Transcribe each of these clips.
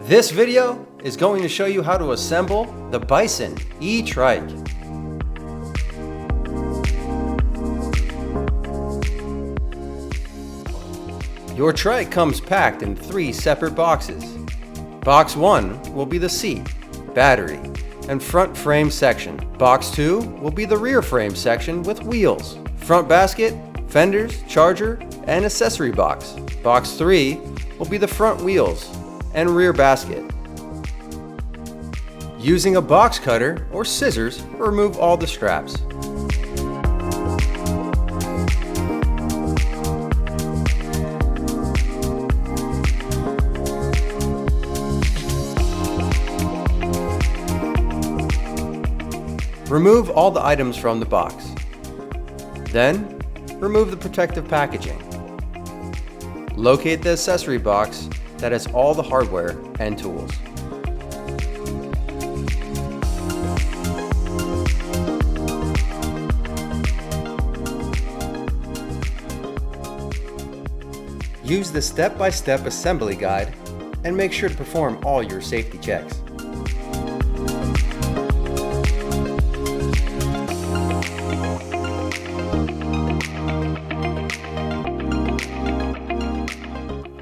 This video is going to show you how to assemble the Bison e-trike. Your trike comes packed in 3 separate boxes. Box 1 will be the seat, battery, and front frame section. Box 2 will be the rear frame section with wheels, front basket, fenders, charger, and accessory box. Box 3 will be the front wheels and rear basket. Using a box cutter or scissors, remove all the straps. Remove all the items from the box. Then, remove the protective packaging. Locate the accessory box that has all the hardware and tools. Use the step-by-step assembly guide and make sure to perform all your safety checks.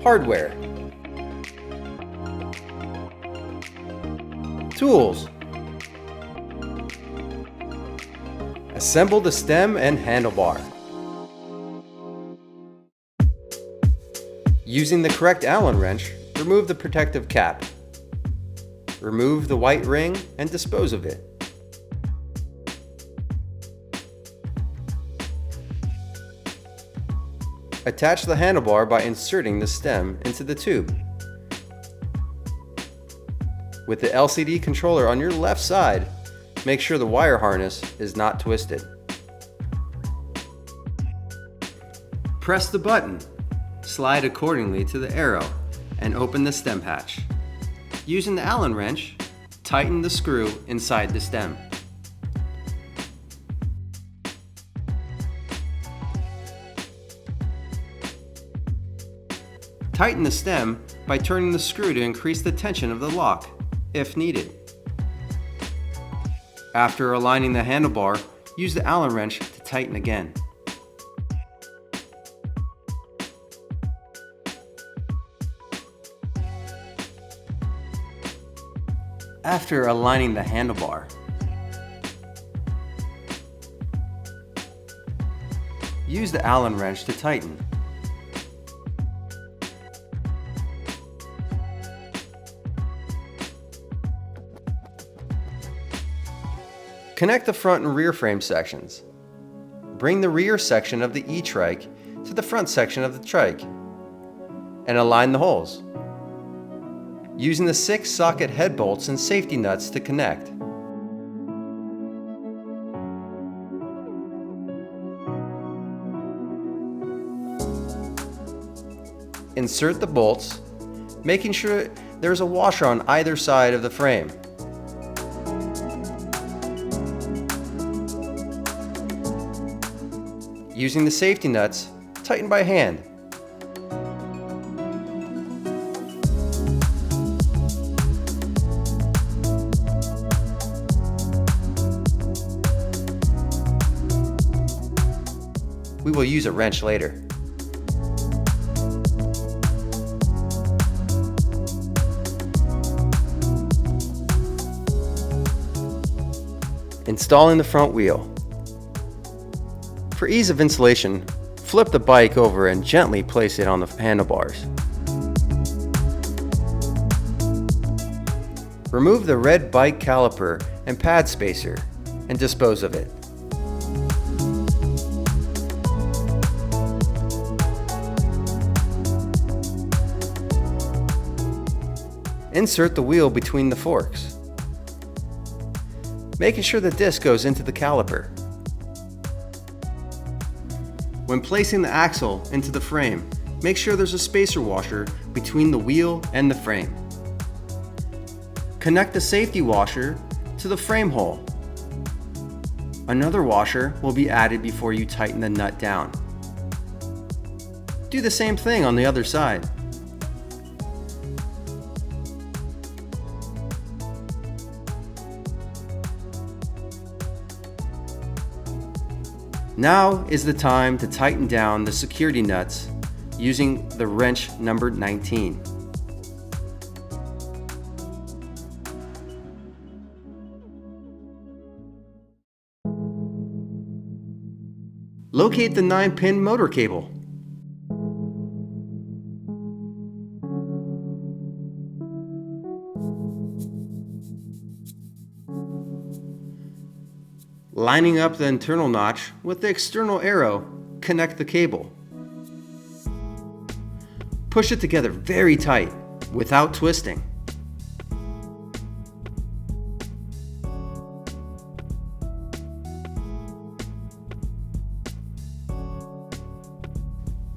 Hardware. Tools. Assemble the stem and handlebar. Using the correct Allen wrench, remove the protective cap. Remove the white ring and dispose of it. Attach the handlebar by inserting the stem into the tube. With the LCD controller on your left side, make sure the wire harness is not twisted. Press the button, slide accordingly to the arrow, and open the stem hatch. Using the Allen wrench, tighten the screw inside the stem. Tighten the stem by turning the screw to increase the tension of the lock, if needed. After aligning the handlebar, use the Allen wrench to tighten again. After aligning the handlebar, use the Allen wrench to tighten. Connect the front and rear frame sections. Bring the rear section of the e-trike to the front section of the trike and align the holes. Using the 6 socket head bolts and safety nuts to connect. Insert the bolts, making sure there is a washer on either side of the frame. Using the safety nuts, tighten by hand. We will use a wrench later. Installing the front wheel. For ease of installation, flip the bike over and gently place it on the handlebars. Remove the red bike caliper and pad spacer and dispose of it. Insert the wheel between the forks, making sure the disc goes into the caliper. When placing the axle into the frame, make sure there's a spacer washer between the wheel and the frame. Connect the safety washer to the frame hole. Another washer will be added before you tighten the nut down. Do the same thing on the other side. Now is the time to tighten down the security nuts using the wrench number 19. Locate the 9-pin motor cable. Lining up the internal notch with the external arrow, connect the cable. Push it together very tight, without twisting.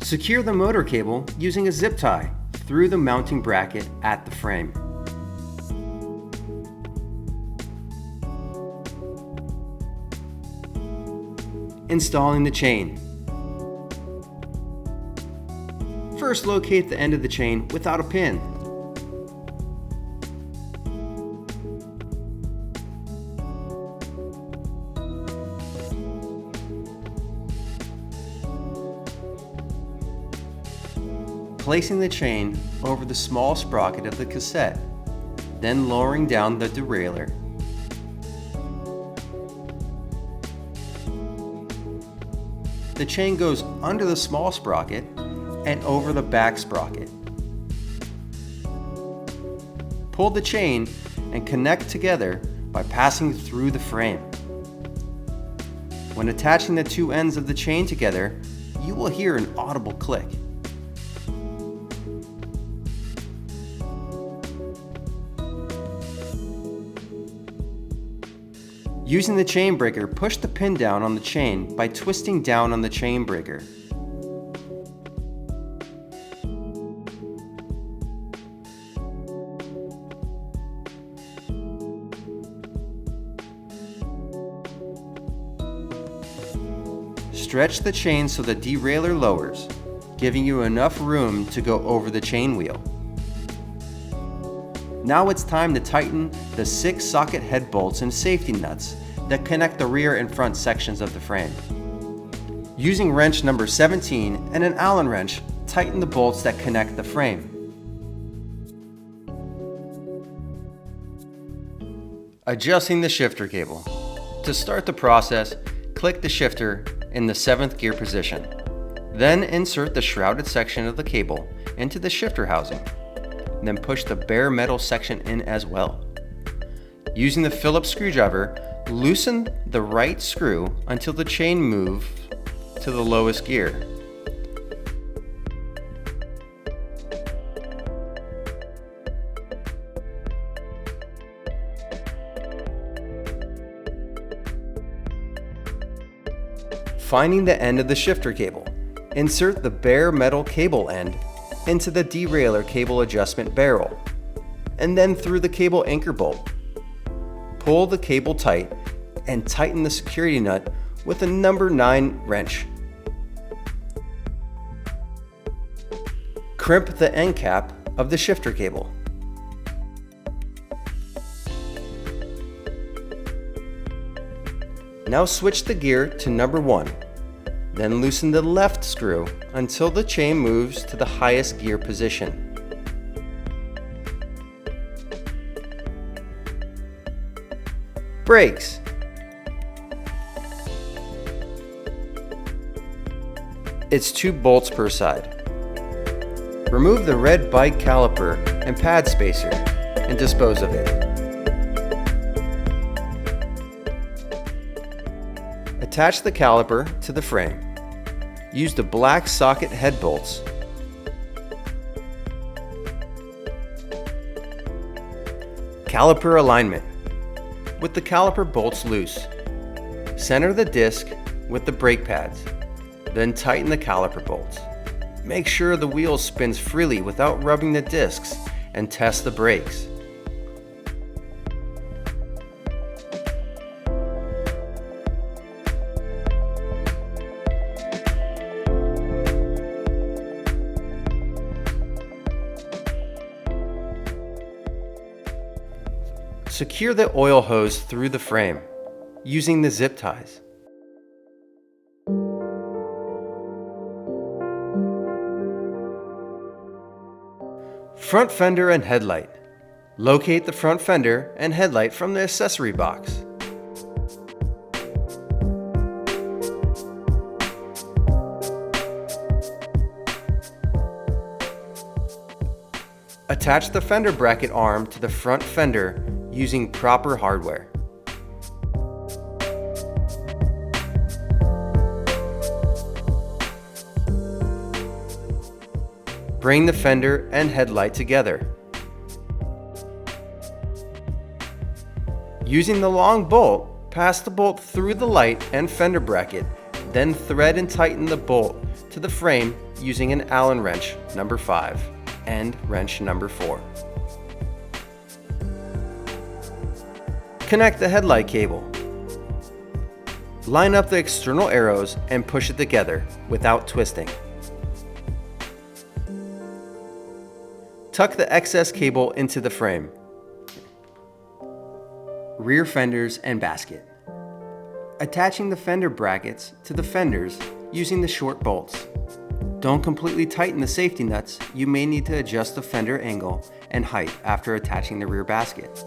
Secure the motor cable using a zip tie through the mounting bracket at the frame. Installing the chain. First, locate the end of the chain without a pin. Placing the chain over the small sprocket of the cassette, then lowering down the derailleur. The chain goes under the small sprocket and over the back sprocket. Pull the chain and connect together by passing through the frame. When attaching the two ends of the chain together, you will hear an audible click. Using the chain breaker, push the pin down on the chain by twisting down on the chain breaker. Stretch the chain so the derailleur lowers, giving you enough room to go over the chain wheel. Now it's time to tighten the 6 socket head bolts and safety nuts that connect the rear and front sections of the frame. Using wrench number 17 and an Allen wrench, tighten the bolts that connect the frame. Adjusting the shifter cable. To start the process, click the shifter in the 7th gear position. Then insert the shrouded section of the cable into the shifter housing. Then push the bare metal section in as well. Using the Phillips screwdriver, loosen the right screw until the chain moves to the lowest gear. Finding the end of the shifter cable, insert the bare metal cable end into the derailleur cable adjustment barrel, and then through the cable anchor bolt. Pull the cable tight and tighten the security nut with a number 9 wrench. Crimp the end cap of the shifter cable. Now switch the gear to number 1. Then loosen the left screw until the chain moves to the highest gear position. Brakes. It's 2 bolts per side. Remove the red bike caliper and pad spacer and dispose of it. Attach the caliper to the frame. Use the black socket head bolts. Caliper alignment. With the caliper bolts loose, center the disc with the brake pads, then tighten the caliper bolts. Make sure the wheel spins freely without rubbing the discs and test the brakes. Secure the oil hose through the frame using the zip ties. Front fender and headlight. Locate the front fender and headlight from the accessory box. Attach the fender bracket arm to the front fender using proper hardware. Bring the fender and headlight together. Using the long bolt, pass the bolt through the light and fender bracket, then thread and tighten the bolt to the frame using an Allen wrench number 5 and wrench number 4. Connect the headlight cable. Line up the external arrows and push it together without twisting. Tuck the excess cable into the frame. Rear fenders and basket. Attaching the fender brackets to the fenders using the short bolts. Don't completely tighten the safety nuts. You may need to adjust the fender angle and height after attaching the rear basket.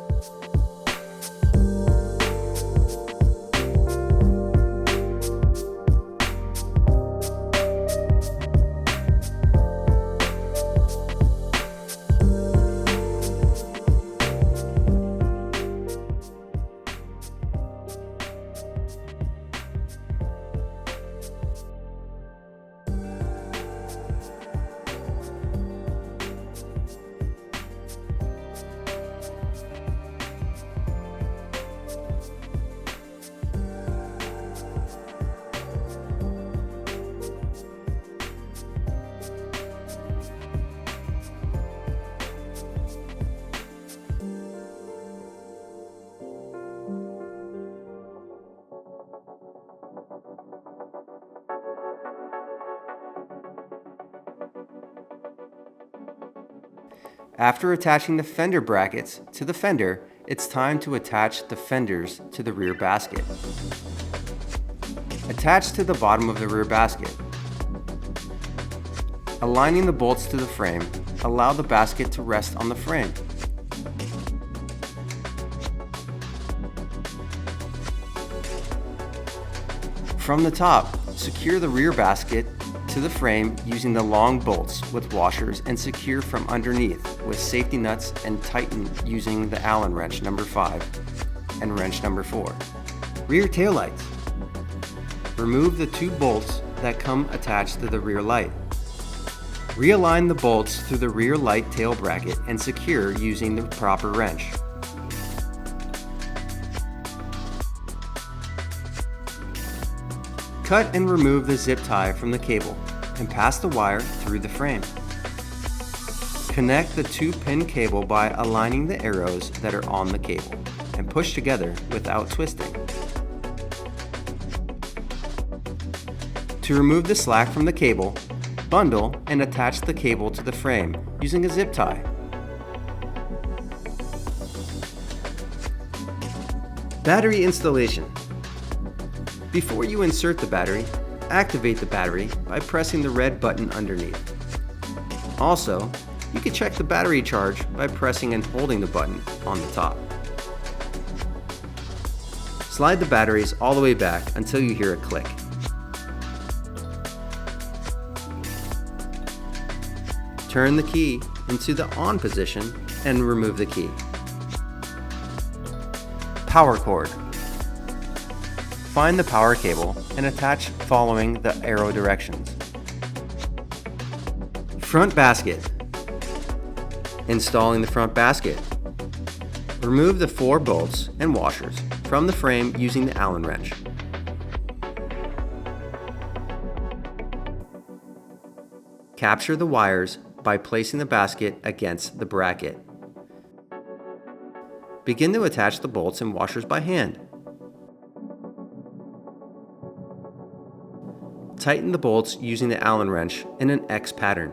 After attaching the fender brackets to the fender, it's time to attach the fenders to the rear basket. Attach to the bottom of the rear basket. Aligning the bolts to the frame, allow the basket to rest on the frame. From the top, secure the rear basket to the frame using the long bolts with washers and secure from underneath with safety nuts and tighten using the Allen wrench number 5 and wrench number 4. Rear taillights. Remove the 2 bolts that come attached to the rear light. Realign the bolts through the rear light tail bracket and secure using the proper wrench. Cut and remove the zip tie from the cable and pass the wire through the frame. Connect the 2-pin cable by aligning the arrows that are on the cable and push together without twisting. To remove the slack from the cable, bundle and attach the cable to the frame using a zip tie. Battery installation. Before you insert the battery, activate the battery by pressing the red button underneath. Also, you can check the battery charge by pressing and holding the button on the top. Slide the batteries all the way back until you hear a click. Turn the key into the on position and remove the key. Power cord. Find the power cable and attach following the arrow directions. Front basket. Installing the front basket. Remove the 4 bolts and washers from the frame using the Allen wrench. Capture the wires by placing the basket against the bracket. Begin to attach the bolts and washers by hand. Tighten the bolts using the Allen wrench in an X pattern.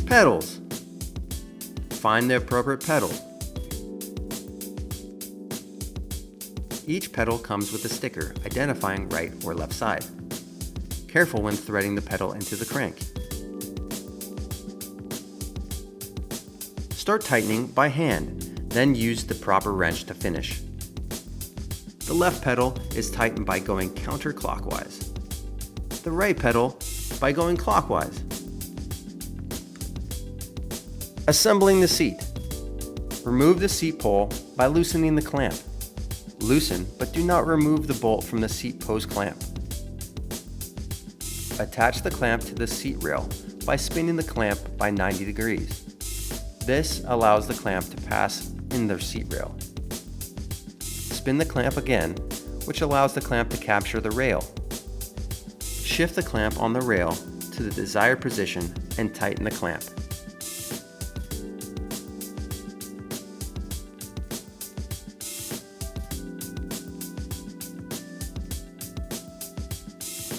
Pedals. Find the appropriate pedal. Each pedal comes with a sticker identifying right or left side. Careful when threading the pedal into the crank. Start tightening by hand, then use the proper wrench to finish. The left pedal is tightened by going counterclockwise. The right pedal by going clockwise. Assembling the seat. Remove the seat pole by loosening the clamp. Loosen, but do not remove the bolt from the seat post clamp. Attach the clamp to the seat rail by spinning the clamp by 90 degrees. This allows the clamp to pass in the seat rail. Spin the clamp again, which allows the clamp to capture the rail. Shift the clamp on the rail to the desired position and tighten the clamp.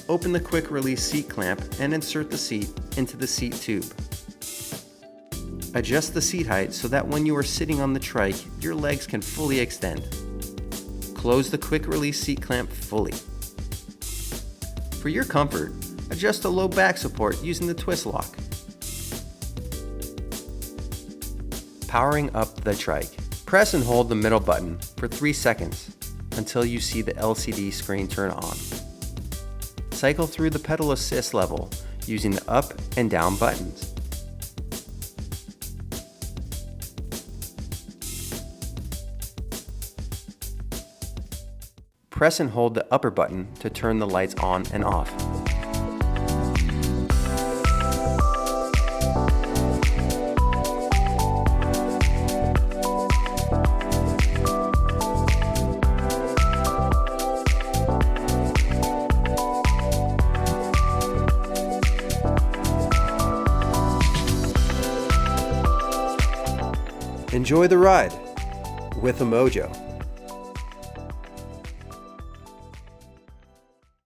Open the quick release seat clamp and insert the seat into the seat tube. Adjust the seat height so that when you are sitting on the trike, your legs can fully extend. Close the quick release seat clamp fully. For your comfort, adjust the low back support using the twist lock. Powering up the trike. Press and hold the middle button for 3 seconds until you see the LCD screen turn on. Cycle through the pedal assist level using the up and down buttons. Press and hold the upper button to turn the lights on and off. Enjoy the ride with Emojo.